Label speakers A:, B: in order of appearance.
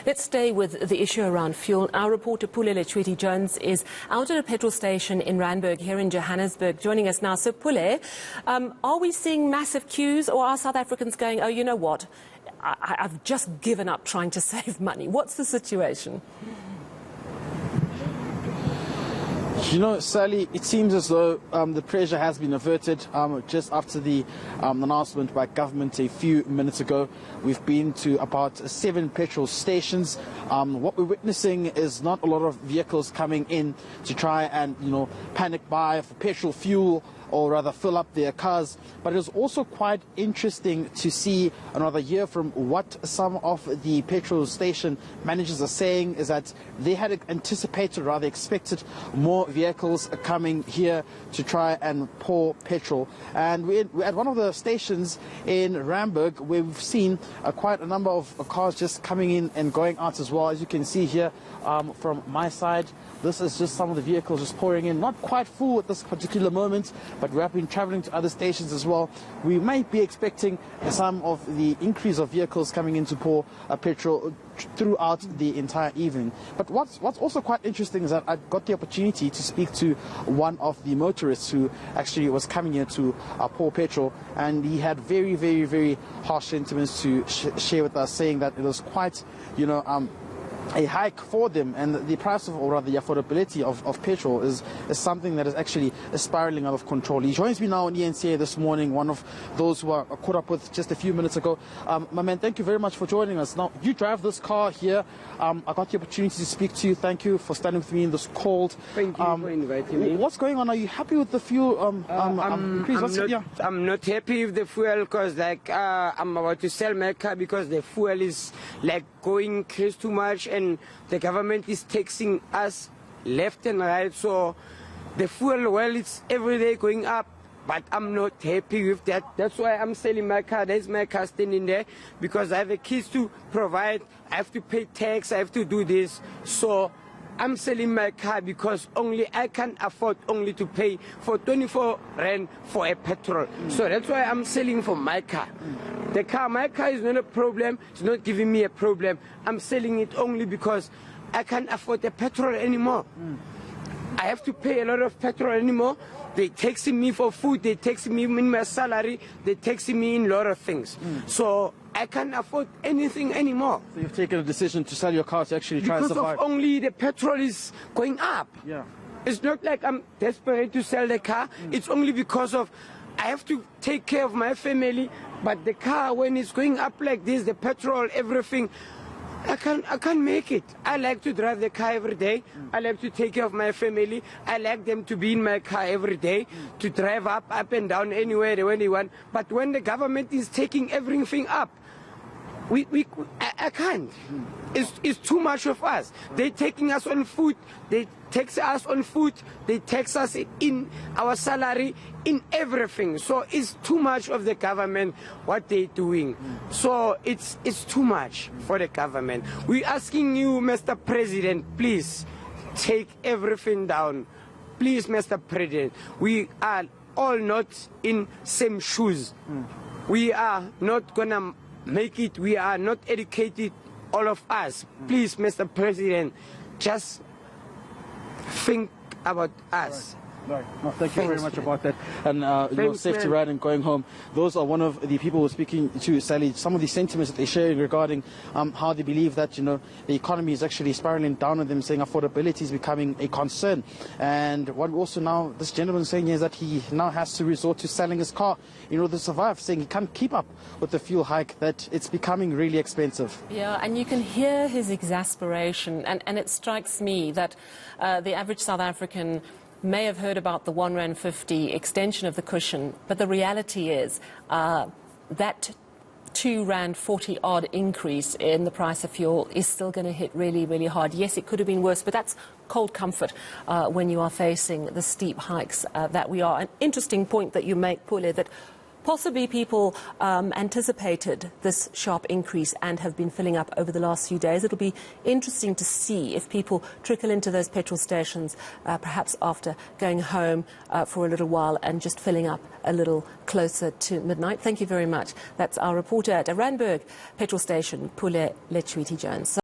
A: Let's stay with the issue around fuel. Our reporter Pule Letshwiti-Jones is out at a petrol station in Randburg here in Johannesburg, joining us now. So Pule, are we seeing massive queues, or are South Africans going, oh, you know what, I've just given up trying to save money? What's the situation?
B: You know, Sally, it seems as though the pressure has been averted just after the announcement by government a few minutes ago. We've been to about 7 petrol stations. What we're witnessing is not a lot of vehicles coming in to try and, panic buy for petrol fuel, or rather fill up their cars. But it was also quite interesting to see another year from what some of the petrol station managers are saying is that they had anticipated, rather expected, more vehicles coming here to try and pour petrol. And we're at one of the stations in Randburg where we've seen quite a number of cars just coming in and going out as well. As you can see here from my side, this is just some of the vehicles just pouring in, not quite full at this particular moment, but we have been traveling to other stations as well. We might be expecting some of the increase of vehicles coming in to pour petrol throughout the entire evening. But what's also quite interesting is that I got the opportunity to speak to one of the motorists who actually was coming here to pour petrol, and he had very, very, very harsh sentiments to share with us, saying that it was quite, a hike for them, and the price of, or rather the affordability of petrol is something that is actually spiraling out of control. He joins me now on eNCA this morning, one of those who are caught up with just a few minutes ago. My man, thank you very much for joining us. Now, you drive this car here. I got the opportunity to speak to you. Thank you for standing with me in this cold.
C: Thank you for inviting me.
B: What's going on? Are you happy with the fuel increase?
C: I'm not happy with the fuel because I'm about to sell my car because the fuel is going increase too much, and the government is taxing us left and right. So the fuel, well, it's every day going up, but I'm not happy with that. That's why I'm selling my car. There's my car standing there because I have a kids to provide. I have to pay tax. I have to do this. So I'm selling my car because only I can afford only to pay for 24 rand for a petrol. So that's why I'm selling for my car. My car is not a problem. It's not giving me a problem. I'm selling it only because I can't afford the petrol anymore. I have to pay a lot of petrol anymore. They taxing me for food. They taxing me in my salary. They taxing me in a lot of things. So I can't afford anything anymore.
B: So you've taken a decision to sell your car to actually try and survive?
C: Because of only the petrol is going up.
B: Yeah.
C: It's not like I'm desperate to sell the car. It's only because of I have to take care of my family. But the car, when it's going up like this, the petrol, everything, I can't make it. I like to drive the car every day. I like to take care of my family. I like them to be in my car every day, to drive up and down anywhere when they want. But when the government is taking everything up, I can't. It's too much of us. They're taking us on food. They tax us on food. They tax us in our salary, in everything. So it's too much of the government, what they're doing. So it's too much for the government. We're asking you, Mr. President, please take everything down. Please, Mr. President. We are all not in same shoes. We are not gonna make it. We are not educated, all of us. Please, Mr. President, just think about us.
B: Right. No, thank you very much about that. And your safety ride and going home. Those are one of the people we're speaking to, Sally. Some of the sentiments that they're sharing regarding how they believe that, the economy is actually spiraling down on them, saying affordability is becoming a concern. And what also now, this gentleman saying is that he now has to resort to selling his car in order to survive, saying he can't keep up with the fuel hike, that it's becoming really expensive.
A: Yeah, and you can hear his exasperation. And it strikes me that the average South African may have heard about the R1.50 extension of the cushion, but the reality is that R2.40 odd increase in the price of fuel is still going to hit really, really hard. Yes, it could have been worse, but that's cold comfort when you are facing the steep hikes that we are. An interesting point that you make, Pule, that possibly people anticipated this sharp increase and have been filling up over the last few days. It'll be interesting to see if people trickle into those petrol stations, perhaps after going home for a little while and just filling up a little closer to midnight. Thank you very much. That's our reporter at a Randburg petrol station, Pule Letshwiti-Jones.